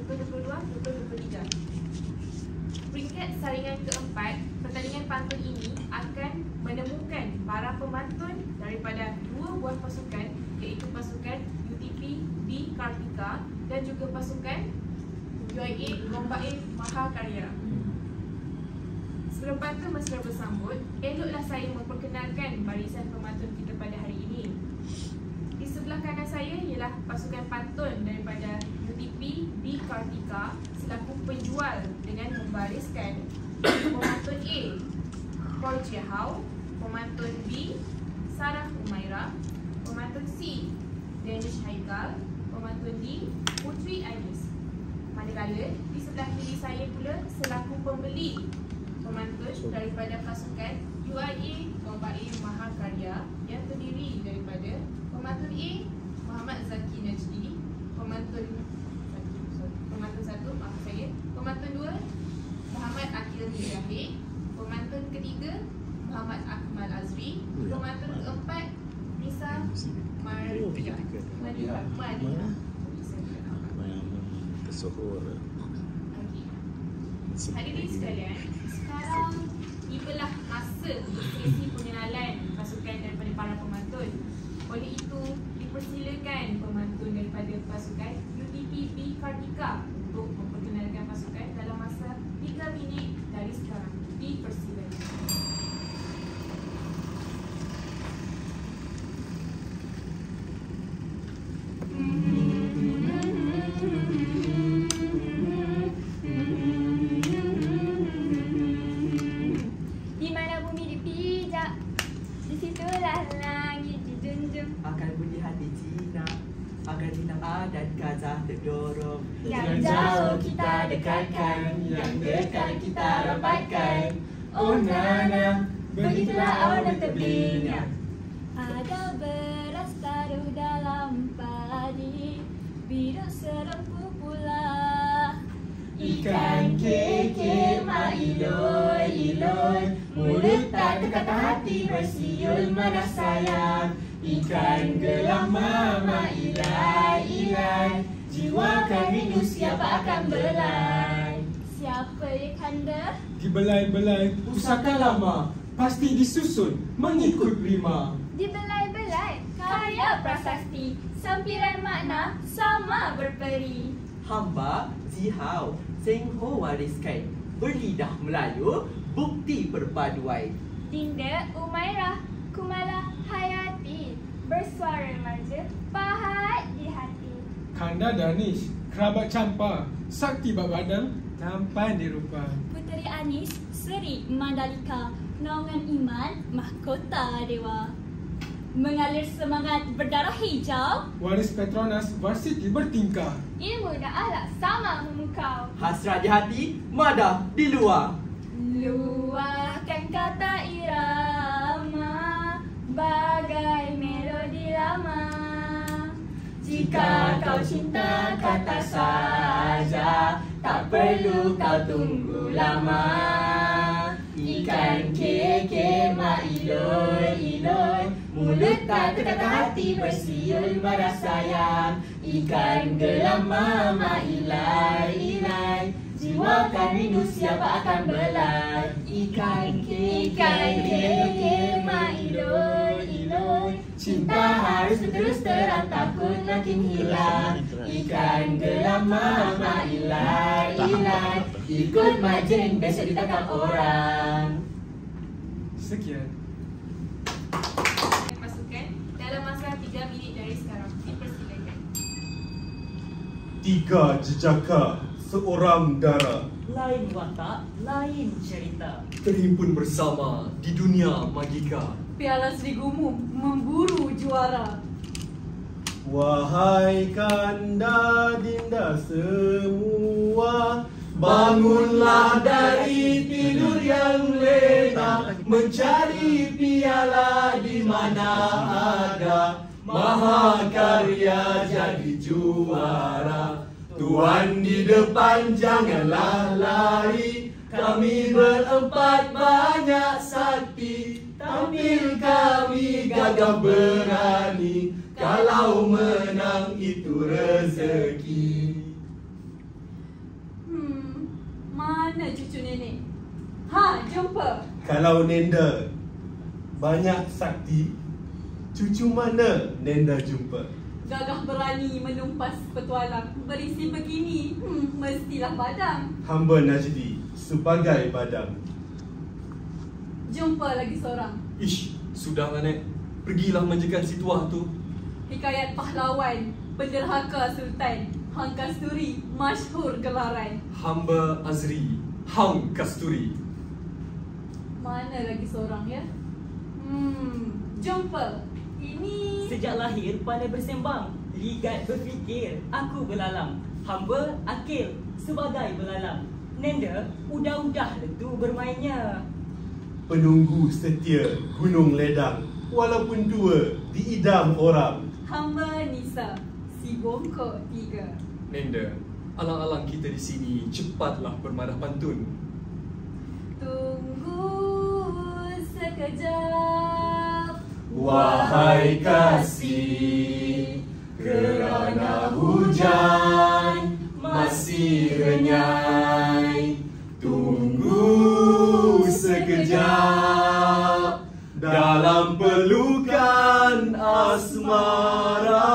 2022-2023. Peringkat saringan keempat, pertandingan pantun ini akan menemukan para pemantun daripada dua buah pasukan, iaitu pasukan UTP B Kartika dan juga pasukan UIA Gombak Mahakarya. Sebelum pantun mesra bersambut, eloklah saya memperkenalkan barisan pemantun kita pada hari ini. Di sebelah kanan saya ialah pasukan pantun daripada UTP B Kartika selaku penjual dengan membariskan pemantun A, Paul Chihau, pemantun B, Sarah Umaira, pemantun C, Danish Haikal, pemantun D, Putri Anis. Manakala di sebelah kiri saya pula selaku pembeli pemantun daripada pasukan UIA Gombak Mahakarya yang terdiri daripada pemantun A, Muhammad Zaki Najdi, pemantun 1, pemantun 2, Muhammad Akil Mujahid, pemantun ketiga, Muhammad Akmal Azri, pemantun keempat, Nisa Madinah. Hadirin sekalian, sekarang tibalah masa sesi pengenalan pasukan daripada para pemantun. Oleh itu, dipersilakan pemantun daripada pasukan UTP B Kartika untuk memperkenalkan pasukan dalam masa 3 minit dari sekarang. Dipersilakan. Di mana bumi dipijak, di situlah langit dijunjung. Akan bunyi hati Cina, agar hilang adat Gazah terdorong. Yang jauh kita dekatkan, yang dekat kita rapatkan. Oh nana, begitulah awal terbina. Ada beras taruh dalam padi, biru serempu pula. Ikan keke mak iloi iloi, mulut tak dekat hati bersiul mana sayang. Ikan gelam mama ilai ilai, jiwa kan rindu siapa akan belai. Siapa ya kanda? Dibelai-belai pusaka lama, pasti disusun mengikut rima. Dibelai-belai karya prasasti, sampiran makna sama berperi. Hamba Zihau, Seng Ho wariskan, berlidah Melayu, bukti perpaduan. Dinda Umairah, Kumala Hayati, bersuara manja, pahat di hati. Kanda Danish, kerabat campa, sakti bak badan, tampan di rupa. Puteri Anis, Seri Mandalika, naungan iman, mahkota dewa. Mengalir semangat berdarah hijau, Waris Petronas, varsity bertingkah. ilmu dan ahlak sama memukau. Hasrat di hati, madah di luar. Luahkan kata irama, bagai melodi lama. Jika kau cinta kata saja, tak perlu kau tunggu lama. Ikan keke mak iloi iloi, mulut tak dekat hati bersiul marah sayang. Ikan gelam mama ilai ilai, jiwa kan rindu siapa akan belai. Ikan keke mak iloi iloi, cinta harus terus terang takut makin hilang. Ikan gelam mama ilai ilai, ikut majeng besok ditangkap orang. Sekian. Pasukan dalam masa 3 minit dari sekarang. Dipersilakan. 3 jejaka seorang dara, Lain watak, lain cerita. Terhimpun bersama di dunia magika. Piala Serigumu memburu juara. wahai kanda dinda semua, Bangunlah dari tidur yang lena, mencari piala di mana ada. Mahakarya jadi juara. Tuan di depan janganlah lari, kami berempat banyak sakti. Tampil kami gagah berani, kalau menang itu rezeki. cucu nenek. Ha, jumpa. Kalau Nenda banyak sakti, cucu mana Nenda jumpa? Gagah berani menumpas petualang. Berisi begini, mestilah badang. Hamba Najdi sebagai badang. Jumpa lagi seorang. Ish, sudahlah Nek. Pergilah manjakan si tuah tu. Hikayat pahlawan, penderhaka sultan, Hang Kasturi, masyhur gelaran. Hamba Azri, Hang Kasturi. Mana lagi seorang ya? Jumpa. Ini Sejak lahir pandai bersembang, ligat berfikir, aku belalang. Hamba akil sebagai belalang. Nenda udah-udah letu bermainnya. Penunggu setia Gunung Ledang, walaupun tua diidam orang. hamba Nisa, si bongkok 3. Nenda, alang-alang kita di sini, cepatlah bermarah pantun. Tunggu sekejap, Wahai kasih, kerana hujan masih renyai. Tunggu sekejap dalam pelukan asmaraku.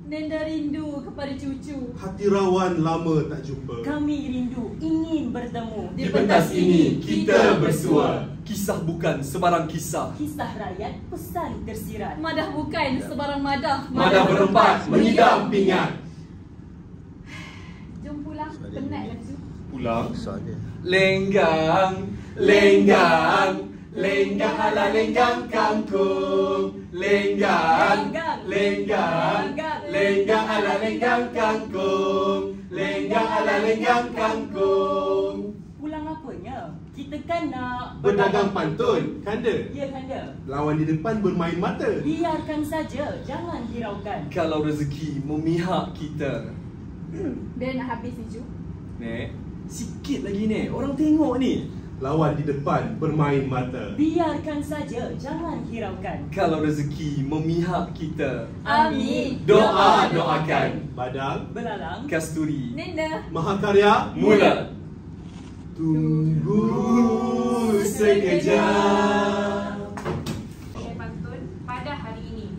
Nenda rindu kepada cucu. Hati rawan lama tak jumpa. Kami rindu ingin bertemu. Di pentas ini kita bersua. Kisah bukan sebarang kisah. Kisah rakyat pesan tersirat. Madah bukan sebarang madah. Madah berempat mengidam pingat. Jom pulang, penatlah cu. Pulang. Lenggang, lenggang, lenggang ala lenggang kangkung. Lenggang, lenggang, lenggang ala lenggang kangkung. Lenggang ala lenggang kangkung. Pulang apanya? Kita kan nak Berdagang pantun, kanda. Ya kanda. Lawan di depan bermain mata. Biarkan saja, jangan hiraukan. Kalau rezeki memihak kita. Bila nak habis ni cu? Nek, sikit lagi Nek, orang tengok ni. Lawan di depan bermain mata. Biarkan saja, jangan hiraukan. Kalau rezeki memihak kita. Amin. Doakan. Badang, Belalang. Kasturi. Nenda. Mahakarya, Mula. Tunggu sekejap. Pusingan pantun pada hari ini.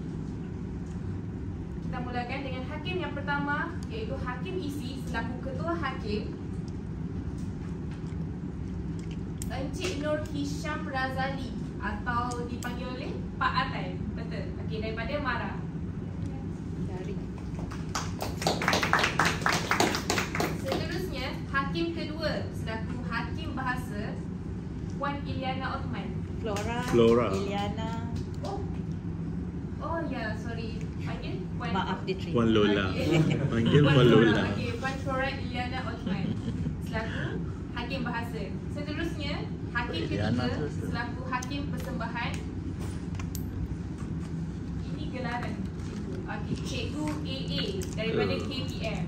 Kita mulakan dengan hakim yang pertama, iaitu Hakim Isi selaku Ketua Hakim, Encik Nur Hisham Razali atau dipanggil oleh Pak Atai. Betul. Okey, daripada Mara. Seterusnya, Hakim kedua selaku Hakim Bahasa, Puan Iliana Othman. Flora. Iliana. Oh ya, sorry. Panggil Puan. Maaf diterima. Puan Lola. Okey. Panggil Puan Lola. Okey, Puan Flora Iliana Othman selaku Hakim Bahasa. Seterusnya, Hakim Iliana ketiga tu. selaku Hakim Persembahan. Ini gelaran cikgu. Okey, Cikgu AA daripada KPM.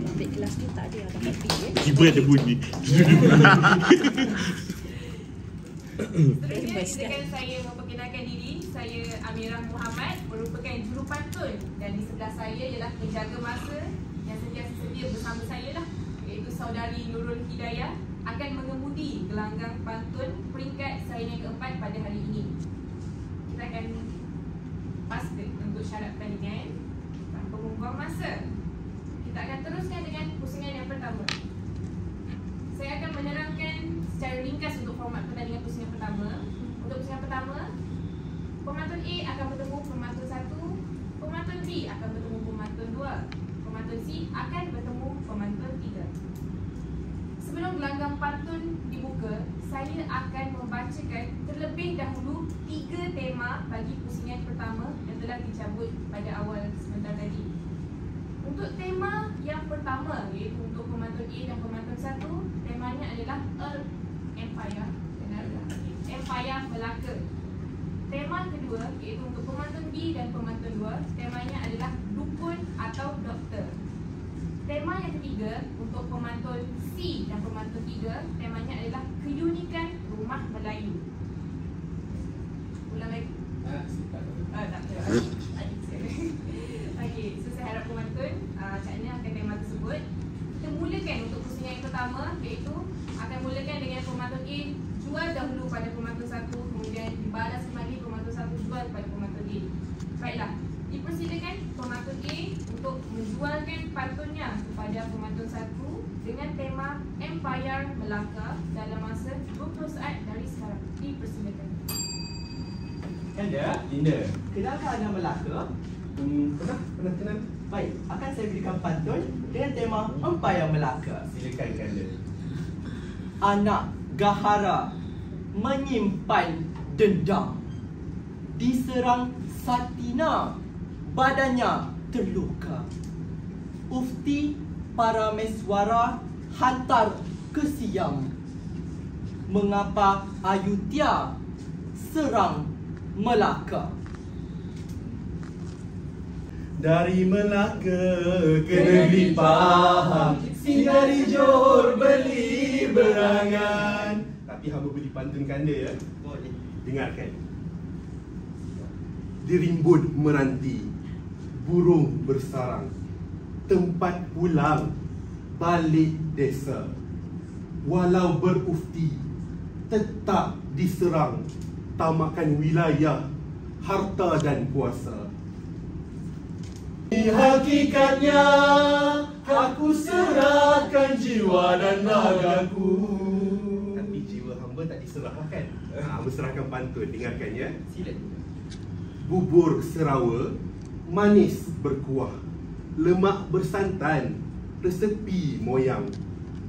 Ambil kelas ni tak ada ada happy ya. Tiba ada bunyi. Seterusnya, izinkan saya memperkenalkan diri. Saya Amirah Muhammad, merupakan jurupantun, dan di sebelah saya ialah penjaga masa yang sentiasa sedia bersama saya lah, iaitu saudari Nurul Hidayah, akan mengemudi gelanggang pantun peringkat saingan keempat pada hari ini. Kita akan paste untuk syarat pertandingan tanpa membuang masa. Kita akan teruskan dengan pusingan yang pertama. Saya akan menerangkan secara ringkas untuk format pertandingan pusingan pertama. Untuk pusingan pertama, pemantun A akan bertemu pemantun 1, pemantun B akan bertemu pemantun 2, pemantun C akan bertemu pemantun 3. Sebelum gelanggang pantun dibuka, saya akan membacakan terlebih dahulu 3 tema bagi pusingan pertama yang telah dicabut pada awal sebentar tadi. Untuk tema yang pertama, iaitu untuk pemantun A dan pemantun 1, temanya adalah Empire. Empire Melaka. Tema kedua, iaitu untuk pemantun B dan pemantun 2, temanya adalah dukun atau doktor. Tema yang ketiga, untuk pemantun C dan pemantun 3, temanya adalah keunikan rumah Melayu. Ulang lagi? Tak ada. Okey, so saya harap pemantun cakna akan tema tersebut. Kita mulakan untuk pusingan yang pertama, iaitu akan mulakan dengan pemantun A jual dahulu pada pemantun 1, kemudian dibalas kembali pemantun 1 jual pada pemantun A. Baiklah, dipersilakan pemantun A untuk menjualkan pantunnya kepada pemantun 1 dengan tema Empire Melaka dalam masa 20 saat dari sekarang. Dipersilakan. Kanda, Linda. kenalkah anda Melaka? Pernah kenal? Baik, akan saya berikan pantun dengan tema Empire Melaka. Silakan Kanda. Anak Gahara menyimpan dendam, diserang Satina, badannya terluka. Ufti Parameswara hantar ke Siam. Mengapa Ayutthaya serang Melaka? Dari Melaka ke negeri Pahang, singgah di Johor beli berangan. Tapi hamba beri pantun Kanda ya. Boleh. Dengarkan. Dirimbun meranti, burung bersarang, tempat pulang balik desa. Walau berufti, tetap diserang, tamakan wilayah, harta dan kuasa. Hakikatnya aku serahkan jiwa dan ragaku. Tapi jiwa hamba tak diserahkan. Hamba serahkan pantun, dengarkan ya. Sila. Bubur Serawa manis berkuah, lemak bersantan, resepi moyang.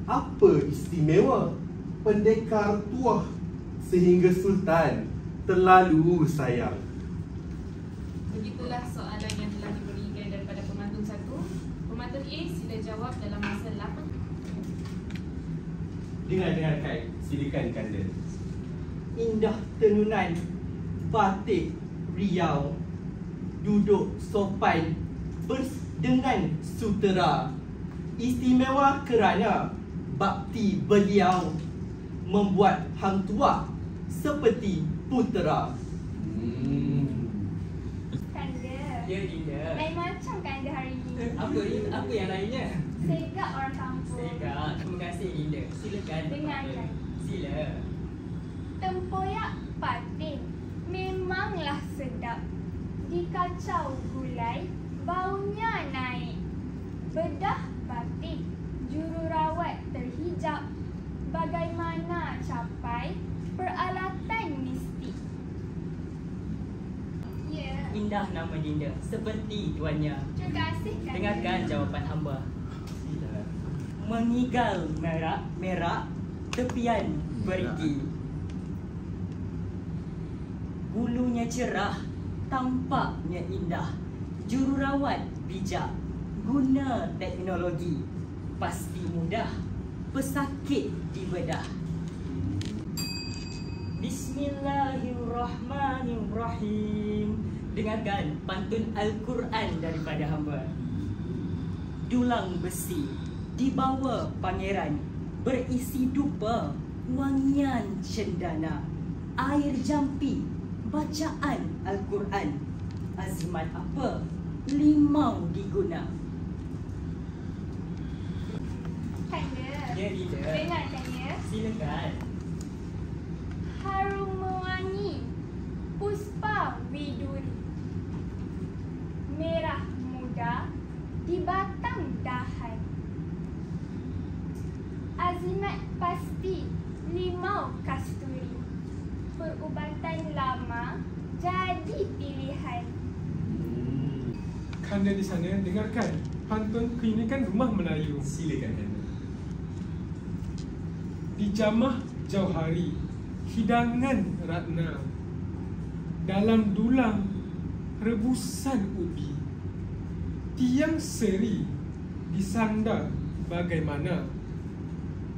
Apa istimewa pendekar tuah sehingga sultan terlalu sayang? Begitulah soalan yang telah diberikan daripada pemantun 1. Pemantun A sila jawab dalam masa 8. Dengarkan. Silakan Kanda. Indah tenunan batik Riau, duduk sopan dengan sutera. Istimewa kerana bakti beliau membuat hang tua seperti putera. Kanda. Ya, Dinda. Lain macam Kanda hari ini. Apa yang lainnya? Segak orang kampung. Sega. Terima kasih, Dinda. Silakan. Dengarkan. Sila. Tempoyak patin memanglah sedap. Dikacau gulai, baunya naik. Bedah batik, jururawat terhijab. Bagaimana capai peralatan mistik? Ya, Indah nama Dinda, seperti tuannya. terima kasih Kanda. Dengarkan jawapan hamba. Mengigal merak tepian perigi. Bulunya cerah, tampaknya indah. Jururawat bijak, guna teknologi. Pasti mudah, pesakit dibedah. Bismillahirrahmanirrahim. Dengarkan pantun Al-Quran daripada hamba. Dulang besi dibawa pangeran, berisi dupa wangian cendana. Air jampi bacaan Al-Quran. Azimat apa? Limau diguna. Kanda. Ya, Dinda. Dengarkan ya. Silakan. Harum mewangi puspa widuri, merah muda di batang dahan. Azimat pasti limau kasturi, perubatan lama jadi pilihan. Kanda di sana dengarkan pantun keunikan rumah Melayu. Silakan Kanda. Dijamah Jauhari, hidangan Ratna. Dalam dulang rebusan ubi. Tiang seri disandar bagaimana.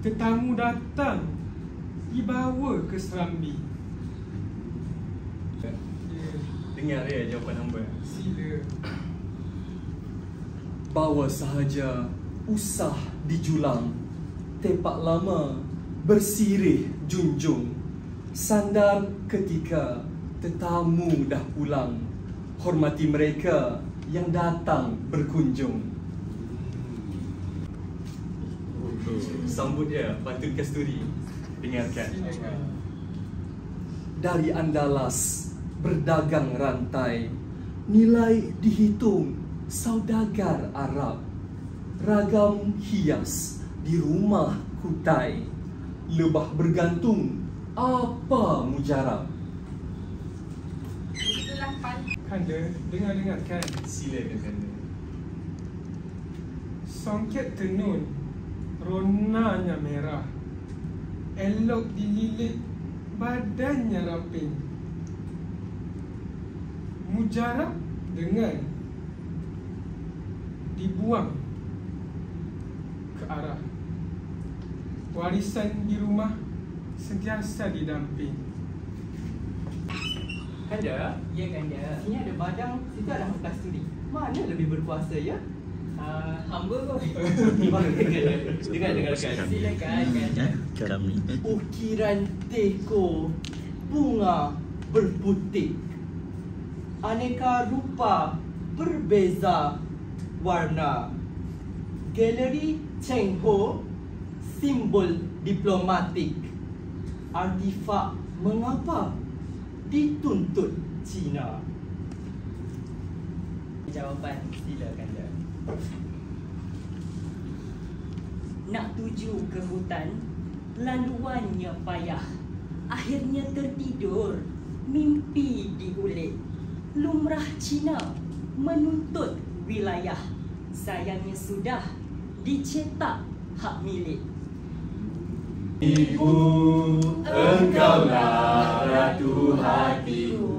Tetamu datang dibawa ke Serambi. Ya, Dengar ya jawapan hamba. sila. Bawa sahaja usah dijulang, tepak lama bersirih junjung. Sandar ketika tetamu dah pulang, hormati mereka yang datang berkunjung. Sambut dia, Pantun Kasturi. Dengarkan. Silakan. Dari Andalas berdagang rantai, nilai dihitung saudagar Arab. Ragam hias di rumah kutai, lebah bergantung apa mujarab. Itulah pantun. Kanda, dengar-dengarkan. Silakan Kanda. Songket tenun, ronanya merah. Elok dililit, badannya raping. Mujarab dengan dibuang ke arah. Warisan di rumah sentiasa didamping. Kanda? Ya Kanda. Sini ada badang, situ ada hamba kasturi. Mana lebih berkuasa ya? Hamba kot. Dengarkan. Silakan Kanda. Kami. Ukiran teko, bunga berputik. Aneka rupa, berbeza warna. Galeri Cheng Ho, simbol diplomatik. Artifak mengapa dituntut Cina? Jawapan silakan Kanda. Nak tuju ke hutan, laluannya payah. Akhirnya tertidur, mimpi diulik. Lumrah Cina menuntut wilayah. Sayangnya sudah dicetak hak milik. Ibu, engkaulah ratu hatiku.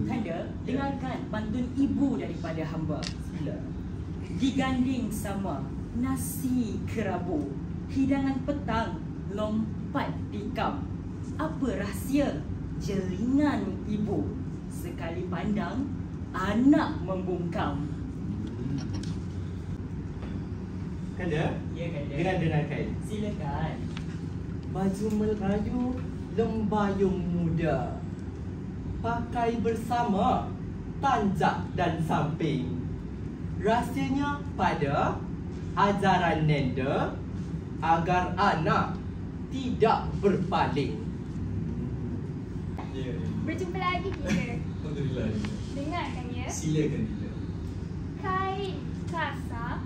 Kanda, dengarkan pantun ibu daripada hamba. Sila. Diganding sama nasi kerabu, hidangan petang lompat tikam. Apa rahsia jelingan ibu? Sekali pandang anak membungkam. Kanda? Ya Kanda. Dengarkan. Silakan. Baju Melayu lembayung muda, pakai bersama tanjak dan samping. Rahsianya pada ajaran nenda agar anak tidak berpaling. Ya, Berjumpa lagi kita. Alhamdulillah. Dengarkan ya. Silakan Dila. Kain kasa,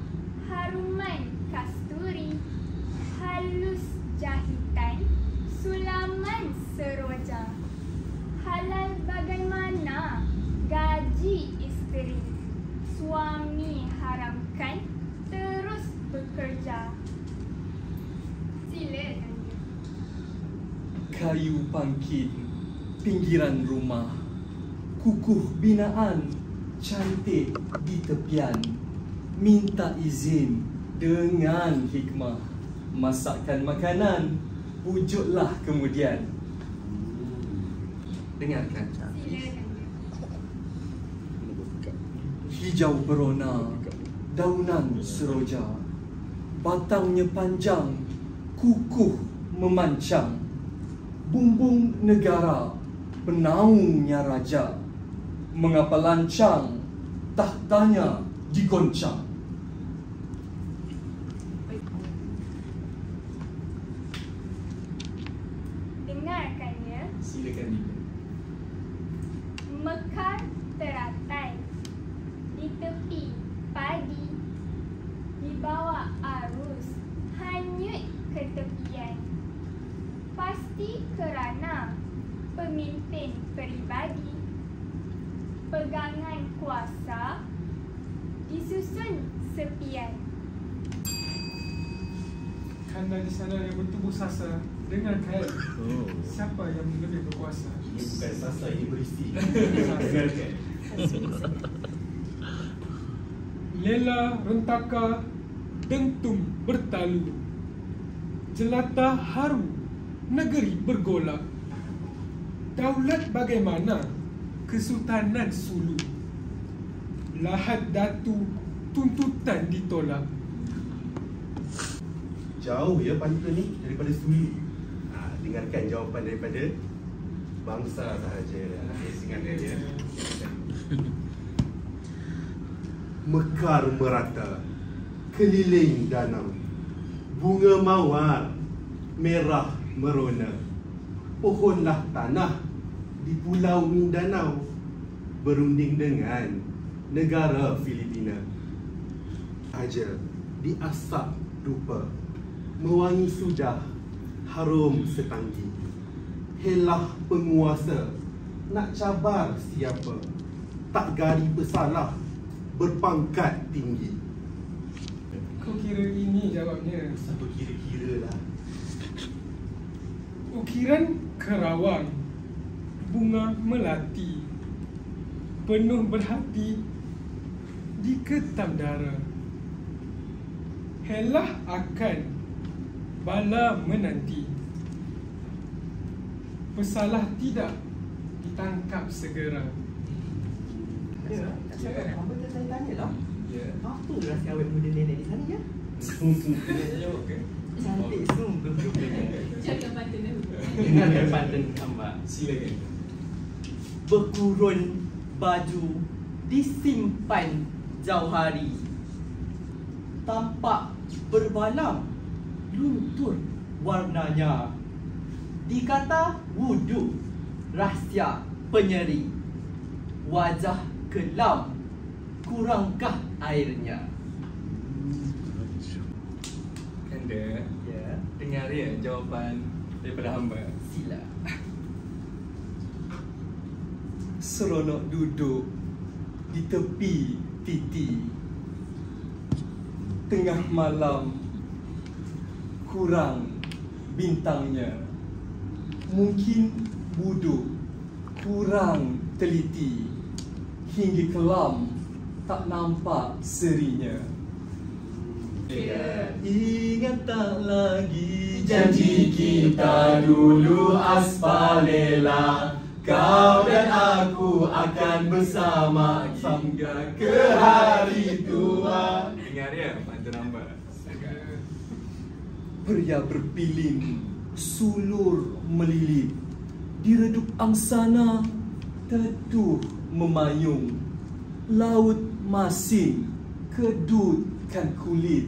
haruman kasturi, halus jahitan, sulaman seroja. Halal bagaimana gaji isteri, suami haramkan terus bekerja. Silakan. Kayu pangkit, pinggiran rumah, kukuh binaan, cantik di tepian. Minta izin dengan hikmah, masakkan makanan, wujudlah kemudian. Dengarkan. Silakan. Hijau berona, daunan seroja, batangnya panjang, kukuh memancang. Bumbung negara, penaungnya raja. Mengapa lancang, tahtanya digoncang. Dengarkan ya. Silakan Dila. Mekar teratai di tepi padi, di bawah arus hanyut ke tepian. Pasti kerana pemimpin peribadi, pegangan kuasa disusun sepian. Kanda di sana yang bertubuh sasa, dengarkan. Oh. Siapa yang lebih berkuasa? Ini bukan sasa, ini berisi. Dengarkan. Lela rentaka dentum bertalu, jelata haru negeri bergolak. Daulat bagaimana Kesultanan Sulu, Lahad Datu tuntutan ditolak. Jauh ya pantun ni daripada Sulu. Dengarkan jawapan daripada bangsa sahaja. Dengarkan dia. Mekar merata, keliling danau, bunga mawar merah merona. Pohonlah tanah di Pulau Mindanao berunding dengan negara Filipina. Aja diasap dupa, mewangi sudah harum setanggi. Helah penguasa nak cabar siapa, tak gari pesalah berpangkat tinggi. Kau kira ini jawabnya? Siapa kira-kira lah. Ukiran Kerawang, bunga melati, penuh berhati, diketam dara. Helah akan bala menanti, pesalah tidak ditangkap segera. Ya, Ya. hamba tak saya tanya lah. Ya. Apa rahsia awet muda nenek di sana ya? Dia jawab ke? Cantik sungguh rupanya. Jaga pantun dulu. Dengarkan pantun hamba. Silakan. Berkurun baju disimpan jauh hari, tampak berbalam luntur warnanya. Dikata wuduk rahsia penyeri, wajah kelam kurangkah airnya. Kanda, Ya, dengar ya jawapan daripada hamba. sila. Seronok duduk di tepi titi, tengah malam kurang bintangnya. Mungkin buduk kurang teliti, hingga kelam tak nampak serinya. Ingat tak lagi janji kita dulu aspalela, kau dan aku akan bersama hingga ke hari tua. Dengar ya pantun hamba. Pria berpilin, sulur melilit, diredup angsana, teduh memayung. Laut masin, kedutkan kulit,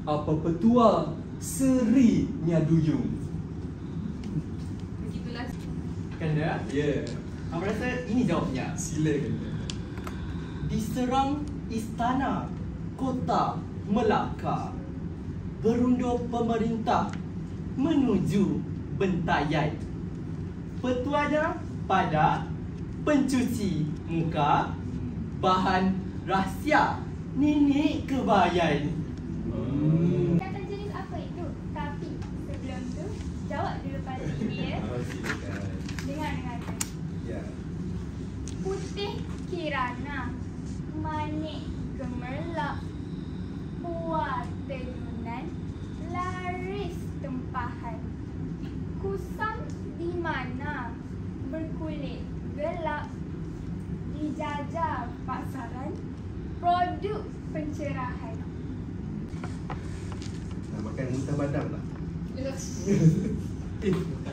apa petua seri nyaduyung. Begitulah. Kanda, Ya, hamba rasa ini jawabnya. silakan. Diserang istana kota Melaka, berundur pemerintah menuju Bentayan. Petuanya pada pencuci muka, bahan rahsia nenek kebayan. Kata jenis apa itu? Tapi sebelum tu, jawab dulu pantun ini ya. Dengar. Ya. Putih kirana, manik gemerlap, buah tenunan, laris tempahan. Kusam di mana, berkulit gelap, dijajah pasaran, produk pencerahan. Nak makan muntah badam lah.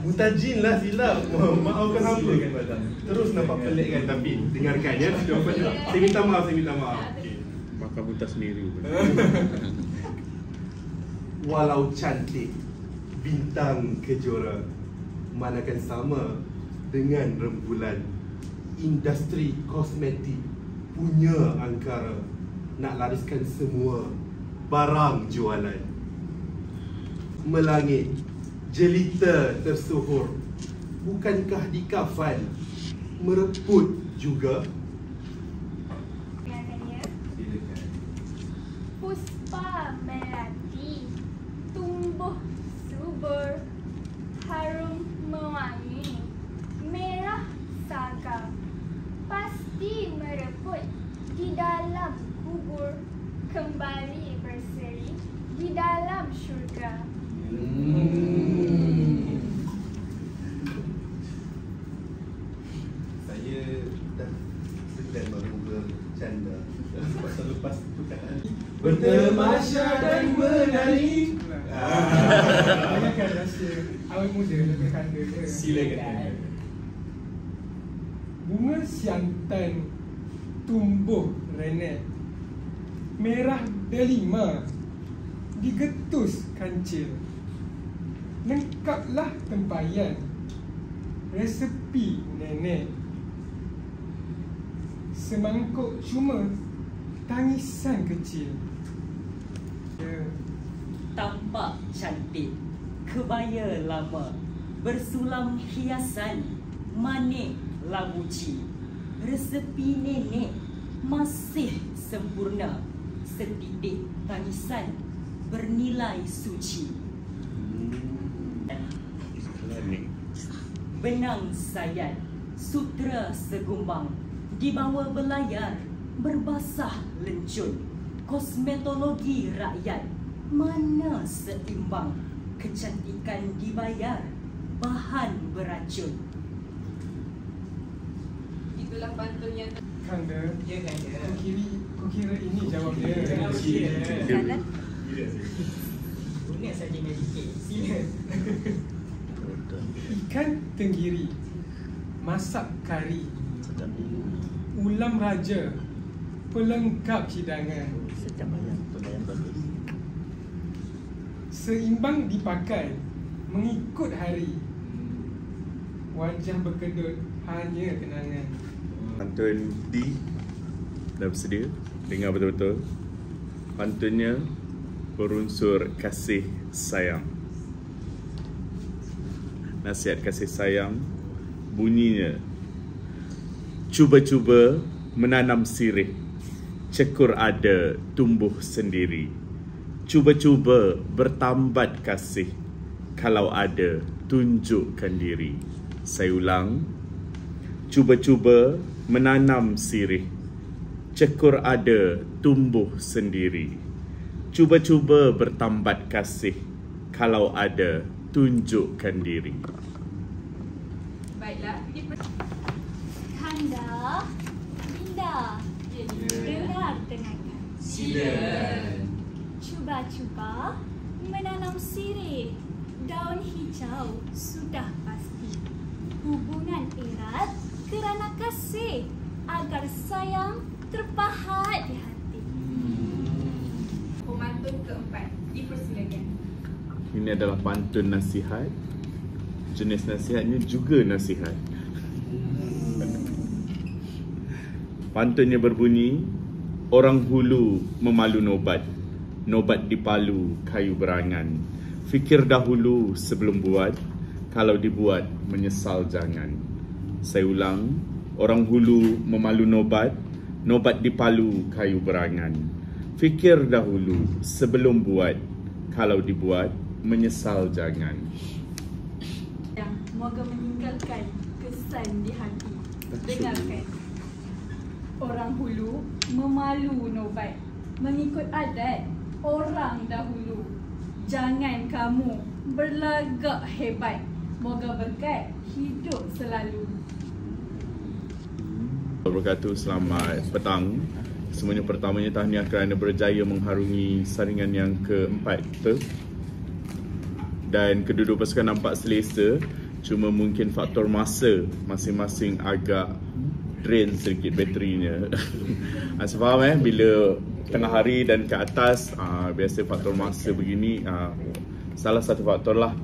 Mutajin lah silap. Maafkan hamba. Silakan badam. Terus nampak pelik kan, tapi dengarkan ya jawapannya. Saya minta maaf. Okey. Makan muntah sendiri. Walau cantik bintang kejora, manakan sama dengan rembulan. Industri kosmetik punya angkara, nak lariskan semua barang jualan. Melangit jelita tersuhur, bukankah di kafan mereput juga? Dengarkan ya. Puspa melati, tumbuh subur, harum mewangi, merah saga, pasti mereput di dalam kubur, kembali berseri di dalam syurga. Saya dah segan baru bercanda. Pasal lepas perkataan bertemasya dan menari. Tanyakan rahsia awet muda daripada Kanda ke? Silakan. Bunga siantan tumbuh renet, merah delima, digetus kancil. Lengkaplah tempayan, resepi nenek. Semangkuk cuma tangisan kecil. Tampak cantik, kebaya lama, bersulam hiasan, manik labuci. Resepi nenek masih sempurna, setitik tangisan bernilai suci. Benang sayat, sutra segumbang, dibawa berlayar, berbasah lencun. Kosmetologi rakyat, mana seimbang, kecantikan dibayar, bahan beracun. Itulah pantun yang Kanda, Ya kan ya. kau kira ini jawabnya. Kanan. Guna saja medicate. Sila. Ikan tenggiri, masak kari, ulam raja, pelengkap hidangan. Sedap ayam. Seimbang dipakai, mengikut hari. Wajah berkedut, hanya kenangan. Pantun D. Dah bersedia? Dengar betul-betul. Pantunnya berunsur kasih sayang. Nasihat kasih sayang bunyinya: cuba-cuba menanam sirih, cekur ada tumbuh sendiri. Cuba-cuba bertambat kasih, kalau ada tunjukkan diri. Saya ulang, cuba-cuba menanam sirih, cekur ada tumbuh sendiri. Cuba-cuba bertambat kasih, kalau ada tunjukkan diri. baiklah. Kanda, Dinda, dengar-dengarkan. Sila. Cuba-cuba menanam sirih, daun hijau sudah pasti. Hubungan erat kerana kasih, agar sayang terpahat di hati. Pemantun keempat, dipersilakan. Ini adalah pantun nasihat. Jenis nasihatnya juga nasihat. Pantunnya berbunyi: orang hulu memalu nobat, nobat dipalu kayu berangan. Fikir dahulu sebelum buat, kalau dibuat menyesal jangan. Saya ulang, orang hulu memalu nobat, nobat dipalu kayu berangan. Fikir dahulu sebelum buat, kalau dibuat menyesal jangan. Yang moga meninggalkan kesan di hati. Dengarkan. Orang hulu memalu nobat, mengikut adat orang dahulu. Jangan kamu berlagak hebat, moga berkat hidup selalu. Wabarakatuh, selamat petang. Semuanya, pertamanya tahniah kerana berjaya mengharungi saringan yang keempat tu. Dan kedua-dua pasukan nampak selesa, cuma mungkin faktor masa masing-masing agak drain sedikit baterinya. Saya faham bila tengah hari dan ke atas, biasa faktor masa begini, salah satu faktor lah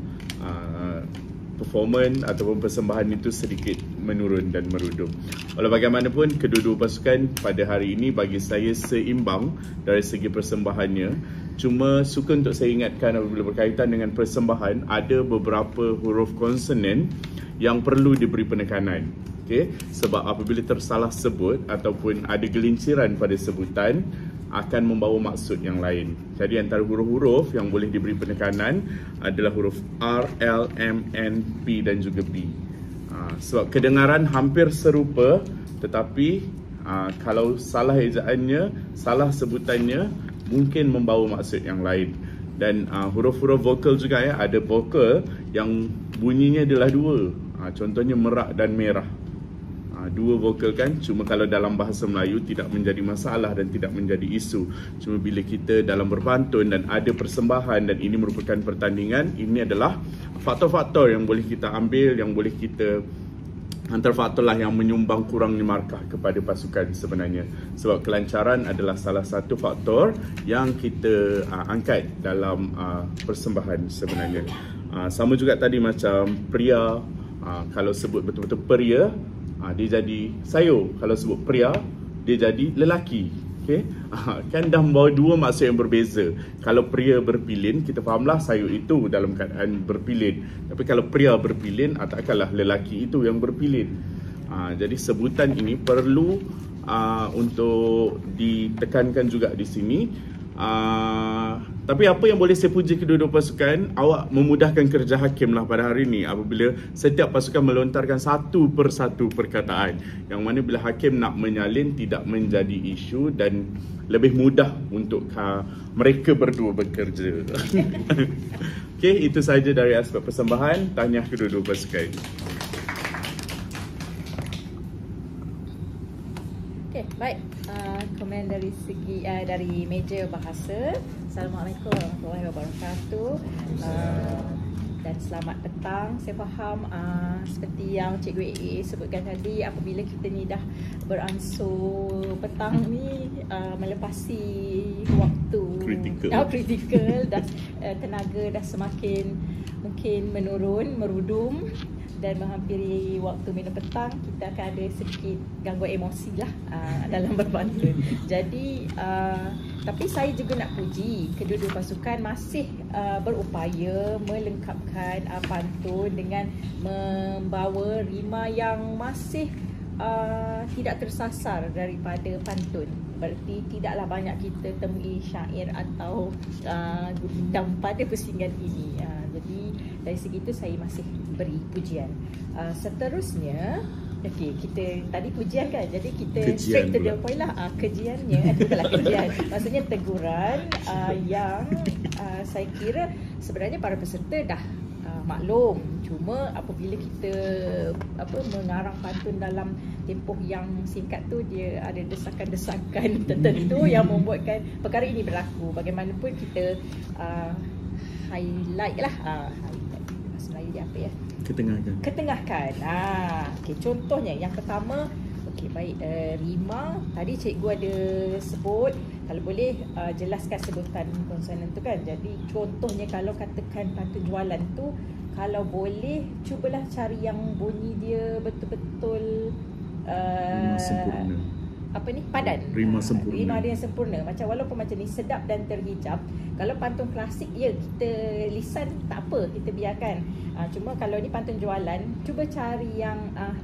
performance ataupun persembahan itu sedikit menurun dan meredup. Walau bagaimanapun, kedua-dua pasukan pada hari ini bagi saya seimbang dari segi persembahannya. Cuma suka untuk saya ingatkan apabila berkaitan dengan persembahan, ada beberapa huruf konsonan yang perlu diberi penekanan. Okay? Sebab apabila tersalah sebut ataupun ada gelinciran pada sebutan, akan membawa maksud yang lain. Jadi antara huruf-huruf yang boleh diberi penekanan adalah huruf R, L, M, N, P dan juga B. Sebab kedengaran hampir serupa, tetapi kalau salah ejaannya, salah sebutannya, mungkin membawa maksud yang lain. Dan huruf-huruf vokal juga ya, ada vokal yang bunyinya adalah dua. Contohnya merak dan merah. Dua vokal kan, cuma kalau dalam bahasa Melayu tidak menjadi masalah dan tidak menjadi isu. Cuma bila kita dalam berpantun dan ada persembahan dan ini merupakan pertandingan, ini adalah faktor-faktor yang boleh kita ambil, yang boleh kita antara faktor lah yang menyumbang kurangnya markah kepada pasukan sebenarnya. Sebab kelancaran adalah salah satu faktor yang kita angkat dalam persembahan sebenarnya. Sama juga tadi macam pria, kalau sebut betul-betul pria, dia jadi sayo. Kalau sebut pria, dia jadi lelaki. Okay? Kan dah membawa dua maksud yang berbeza. Kalau pria berpilin, kita fahamlah sayo itu dalam keadaan berpilin. Tapi kalau pria berpilin, takkanlah lelaki itu yang berpilin. Jadi sebutan ini perlu untuk ditekankan juga di sini. Tapi apa yang boleh saya puji kedua-dua pasukan, awak memudahkan kerja hakim lah pada hari ini apabila setiap pasukan melontarkan satu persatu perkataan, yang mana bila hakim nak menyalin tidak menjadi isu dan lebih mudah untuk mereka berdua bekerja. Okey, itu sahaja dari aspek persembahan. Tahniah kedua-dua pasukan. Okey, baik. Komen dari segi dari meja bahasa. Assalamualaikum warahmatullahi wabarakatuh. Dan selamat petang. Saya faham seperti yang Cikgu AA sebutkan tadi, apabila kita ni dah beransur petang ni melepasi waktu kritikal, dah tenaga dah semakin mungkin menurun, merudum, dan menghampiri waktu minum petang, kita akan ada sedikit gangguan emosi lah dalam berpantun. Jadi tapi saya juga nak puji kedua-dua pasukan masih berupaya melengkapkan pantun dengan membawa rima yang masih tidak tersasar daripada pantun. Berarti tidaklah banyak kita temui syair atau gundam pada pusingan ini. Jadi dari segi itu saya masih beri pujian. Seterusnya, okey, kita tadi pujian kan, jadi kita straight to the point lah. Kejiannya adalah kejian, maksudnya teguran yang saya kira sebenarnya para peserta dah maklum. Cuma apabila kita mengarang pantun dalam tempoh yang singkat tu, dia ada desakan-desakan tertentu yang membuatkan perkara ini berlaku. Bagaimanapun kita highlight lah, highlight bahasa Melayu dia apa ya? Ketengahkan. Okey, contohnya yang pertama, okey baik, rima tadi cikgu ada sebut, kalau boleh jelaskan sebutan konsonan tu kan. Jadi contohnya kalau katakan pantun jualan tu, kalau boleh cubalah cari yang bunyi dia betul-betul padan. Rima sempurna. Rima dia sempurna. Macam walaupun macam ni sedap dan terhijab. Kalau pantun klasik, ya kita lisan tak apa, kita biarkan. Cuma kalau ni pantun jualan, cuba cari yang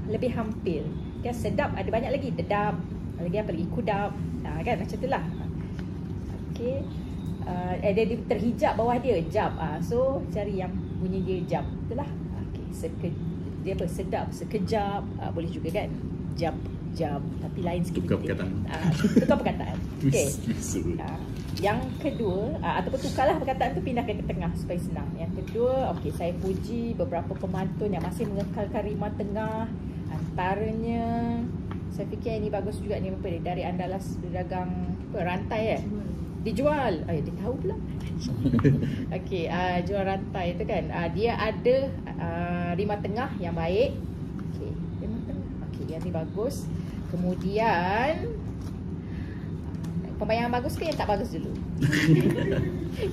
lebih hampir. Kan sedap ada banyak lagi, dedap, lagi apa lagi, kudap. Kan macam itulah. Okey. Dia terhijab bawah dia, jab. So cari yang bunyi dia jab. Itulah. Okey, dia apa? Sedap, sekejap, boleh juga kan? Jab, tapi lain sikit. Tukar perkataan. Tukar perkataan. Okey. Yang kedua, ataupun tukarlah perkataan tu, pindahkan ke tengah supaya senang. Yang kedua, okey, saya puji beberapa pemantun yang masih mengekalkan rima tengah. Antaranya, saya fikir ini bagus juga ni, apa dia, dari Andalas berdagang rantai dijual. Dia tahu pula. Okey, jual rantai tu kan. Dia ada rima tengah yang baik. Okey, rima tengah. Okey, yang ni bagus. Kemudian pembayangan bagus ke yang tak bagus dulu?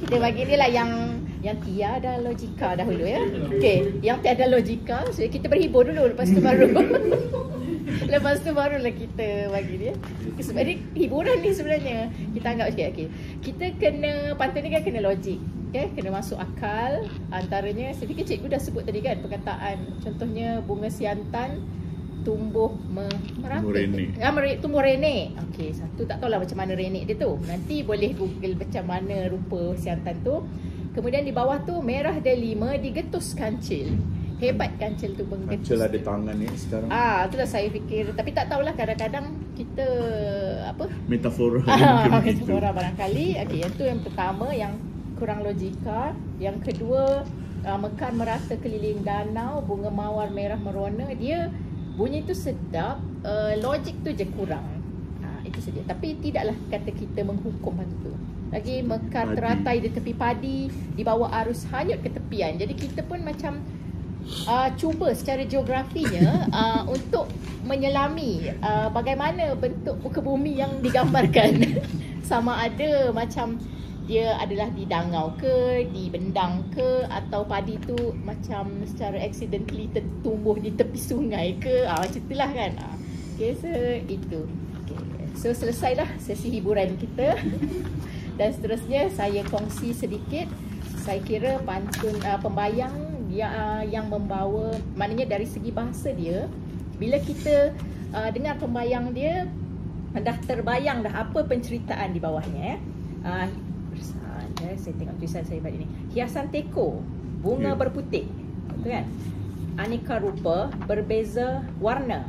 Kita bagi ni lah yang tiada logika dahulu ya. Okey, yang tiada logika, so kita berhibur dulu, lepas tu baru lepas tu barulah kita bagi dia. Sebab ni hiburan ni sebenarnya. Kita anggap okey. Kita kena pantun ni kan kena logik. Okay, kena masuk akal. Antaranya, saya fikir cikgu dah sebut tadi kan perkataan, contohnya bunga siantan tumbuh merapik. Tumbuh renek. Okey, satu tak tahulah macam mana renek dia tu. Nanti boleh google macam mana rupa siantan tu. Kemudian di bawah tu merah delima digetus kancil. Hebat kancil tu menggetus. Kancil ada tangan ni sekarang. Itulah saya fikir. Tapi tak tahulah, kadang-kadang kita metafora. Metafora barangkali. Okey, yang tu yang pertama yang kurang logika. Yang kedua, mekar merata keliling danau, bunga mawar merah merona. Dia bunyi tu sedap, logik tu je kurang. Itu saja. Tapi tidaklah kata kita menghukum pantun tu. Lagi mekar teratai di tepi padi, di bawah arus hanyut ke tepian. Jadi kita pun macam cuba secara geografinya untuk menyelami bagaimana bentuk muka bumi yang digambarkan. Sama ada macam dia adalah di dangau ke, di bendang ke, atau padi tu macam secara accidentally tertumbuh di tepi sungai ke, macam itulah kan. Okay, so itu. Okay. So selesailah sesi hiburan kita. Dan seterusnya saya kongsi sedikit. Saya kira pantun pembayang yang membawa, maknanya dari segi bahasa dia, bila kita dengar pembayang dia, dah terbayang dah apa penceritaan di bawahnya. Saya tengok tulisan saya pada ni. Hiasan teko, bunga berputik, betul kan? Aneka rupa, berbeza warna.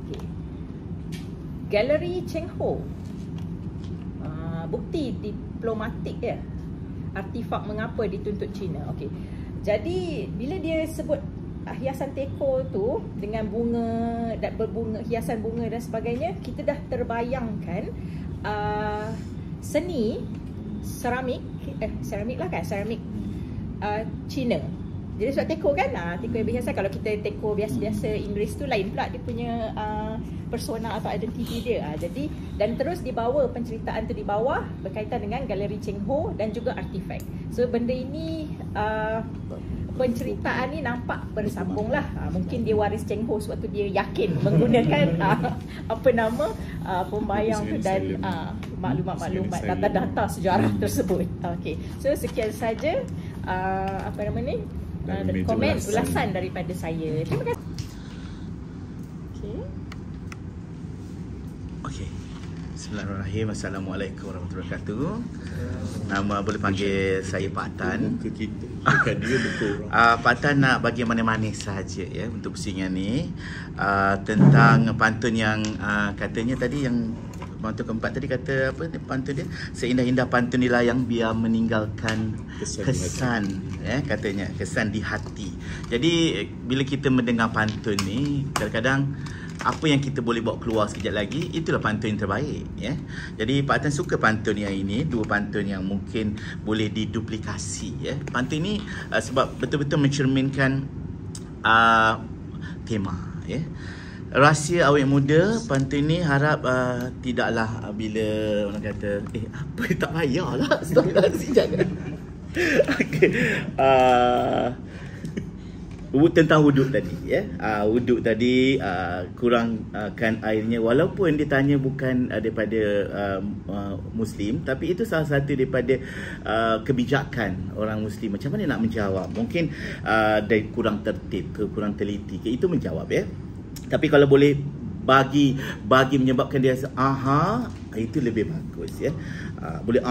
Okay. Galeri Cheng Ho, bukti diplomatik ya. Artifak mengapa dituntut China. Okey. Jadi bila dia sebut hiasan teko tu dengan bunga dan berbunga, hiasan bunga dan sebagainya, kita dah terbayangkan seni seramik lah kan, seramik Cina. Jadi sebab teko kan, teko yang biasa. Kalau kita teko biasa-biasa Inggeris tu lain pula dia punya persona atau identiti dia. Jadi dan terus dibawa penceritaan tu di bawah berkaitan dengan Galeri Cheng Ho dan juga artifak. So benda ini penceritaan ni nampak bersambung lah. Mungkin dia waris Cheng Ho sebab tu dia yakin menggunakan apa nama pembayang tu dan maklumat-maklumat, data-data sejarah tersebut. Okey. So sekian saja apa nama ni? Komen ulasan daripada saya. Terima kasih. Okey. Bismillahirrahmanirrahim. Assalamualaikum warahmatullahi wabarakatuh. Nama boleh panggil saya Pak Tan. Pak Tan nak bagi mana-mana sahaja ya untuk pusingan ni tentang pantun yang katanya tadi, yang pantun keempat tadi kata apa pantun dia, seindah-indah pantun inilah yang biar meninggalkan kesan katanya, kesan di hati. Jadi bila kita mendengar pantun ni, kadang-kadang apa yang kita boleh bawa keluar sekejap lagi, itulah pantun yang terbaik ya. Jadi Pak Tan suka pantun yang ini, dua pantun yang mungkin boleh diduplikasi ya. Pantun ini sebab betul-betul mencerminkan tema ya. Rahsia awet muda, pantun ni harap tidaklah bila orang kata apa tak payahlah. Stop jangan. Okey. Tentang wuduk tadi ya. Wuduk tadi kurangkan airnya, walaupun ditanya bukan daripada Muslim, tapi itu salah satu daripada kebijakan orang Muslim. Macam mana nak menjawab? Mungkin dari kurang tertib ke kurang teliti ke, itu menjawab ya. Tapi kalau boleh bagi menyebabkan dia itu lebih bagus ya. Boleh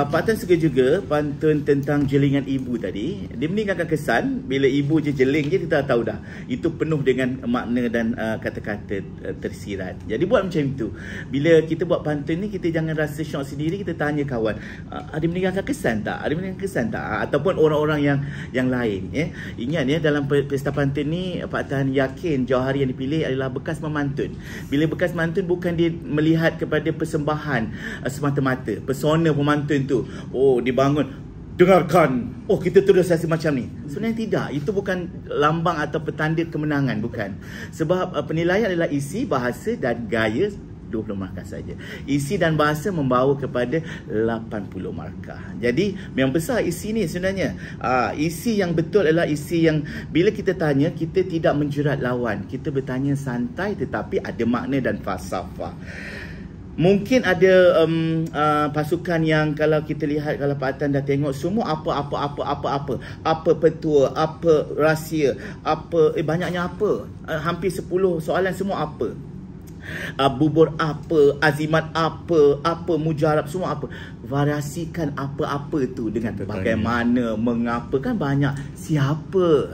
Pak Tan suka juga pantun tentang jelingan ibu tadi. Dia meninggalkan kesan bila ibu je jeling je, kita tahu dah itu penuh dengan makna dan kata-kata tersirat. Jadi buat macam itu. Bila kita buat pantun ni, kita jangan rasa syok sendiri, kita tanya kawan, ada meninggalkan kesan tak? Ada meninggalkan kesan tak? Ataupun orang-orang yang lain ya. Ingat ya, dalam pesta pantun ni Pak Tan yakin jauhari yang dipilih adalah bekas memantun. Bila bekas mantun bukan dia melihat kepada persembahan semata-mata, persona pemantun tu, dibangun, dengarkan, kita terus rasa macam ni. Sebenarnya tidak, itu bukan lambang atau petanda kemenangan, bukan. Sebab penilaian adalah isi, bahasa dan gaya 20 markah saja. Isi dan bahasa membawa kepada 80 markah. Jadi memang besar isi ni sebenarnya. Isi yang betul adalah isi yang bila kita tanya, kita tidak menjerat lawan. Kita bertanya santai tetapi ada makna dan falsafah. Mungkin ada pasukan yang kalau kita lihat, kalau Pak Tan dah tengok semua apa petua, apa rahsia, apa banyaknya apa, hampir 10 soalan semua apa. Bubur apa, azimat apa mujarab, semua apa. Variasikan apa-apa tu dengan bagaimana, mengapa, kan banyak. Siapa?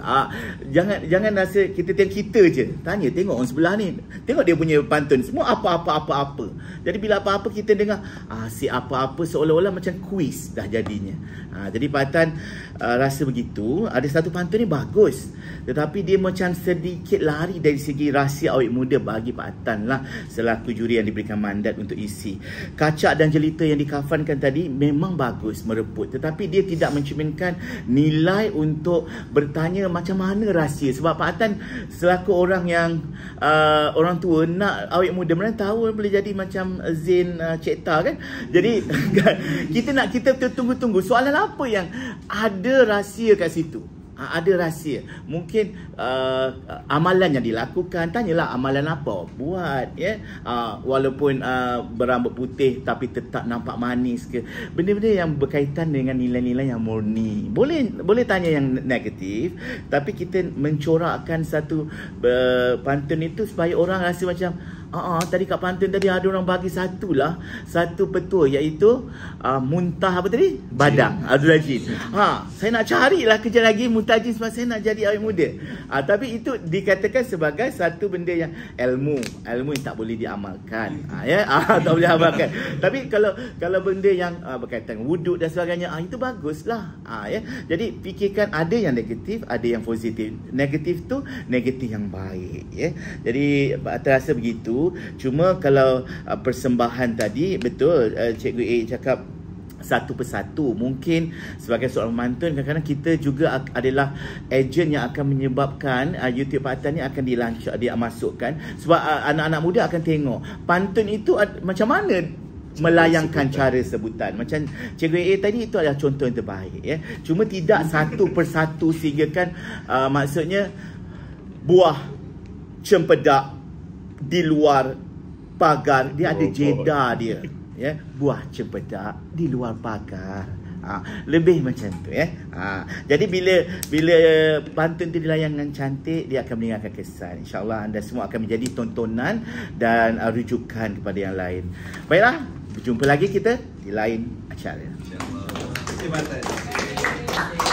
Jangan rasa kita je. Tanya, tengok orang sebelah ni. Tengok dia punya pantun. Semua apa. Jadi bila apa-apa kita dengar, si apa-apa seolah-olah macam kuis dah jadinya. Jadi Pak Tan rasa begitu. Ada satu pantun ni bagus, tetapi dia macam sedikit lari dari segi rahsia awet muda bagi Pak Tan lah. selaku juri yang diberikan mandat untuk isi. Kacak dan jelita yang dikafankan tadi memang bagus mereput, tetapi dia tidak mencerminkan nilai untuk bertanya macam mana rahsia. Sebab Pak Atan selaku orang yang orang tua nak awet muda, mana tahu boleh jadi macam Zain Cekta kan. Jadi kita tunggu-tunggu soalan apa yang ada rahsia kat situ. Ada rahsia. Mungkin amalan yang dilakukan, tanyalah amalan apa buat, ya. Walaupun berambut putih tapi tetap nampak manis ke. Benda-benda yang berkaitan dengan nilai-nilai yang murni. Boleh tanya yang negatif, tapi kita mencorakkan satu pantun itu supaya orang rasa macam tadi kat pantun tadi ada orang bagi satu petua, iaitu muntah apa tadi? Badang, Abdul Aziz. Saya nak carilah kerja lagi muntahjin sebab saya nak jadi awet muda. Tapi itu dikatakan sebagai satu benda yang ilmu yang tak boleh diamalkan. Tak boleh diamalkan. Tapi kalau benda yang berkaitan wuduk dan sebagainya, itu baguslah. Jadi fikirkan ada yang negatif, ada yang positif. Negatif tu negatif yang baik, ya. Jadi terasa begitu. Cuma kalau persembahan tadi betul, Cikgu A cakap satu persatu. Mungkin sebagai seorang pemantun, kadang-kadang kita juga adalah ejen yang akan menyebabkan YouTube Pak Atan ni akan dimasukkan. Sebab anak-anak muda akan tengok pantun itu macam mana melayangkan cara sebutan. Macam Cikgu A tadi, itu adalah contoh yang terbaik, ya. Cuma tidak satu persatu sehingga kan maksudnya buah cempedak di luar pagar, dia ada jeda dia, ya. Buah cempedak di luar pagar. Lebih macam tu, ya. Jadi bila pantun tu dilayangkan cantik, dia akan meninggalkan kesan. InsyaAllah anda semua akan menjadi tontonan dan rujukan kepada yang lain. Baiklah, berjumpa lagi kita di lain acara. InsyaAllah. Terima kasih.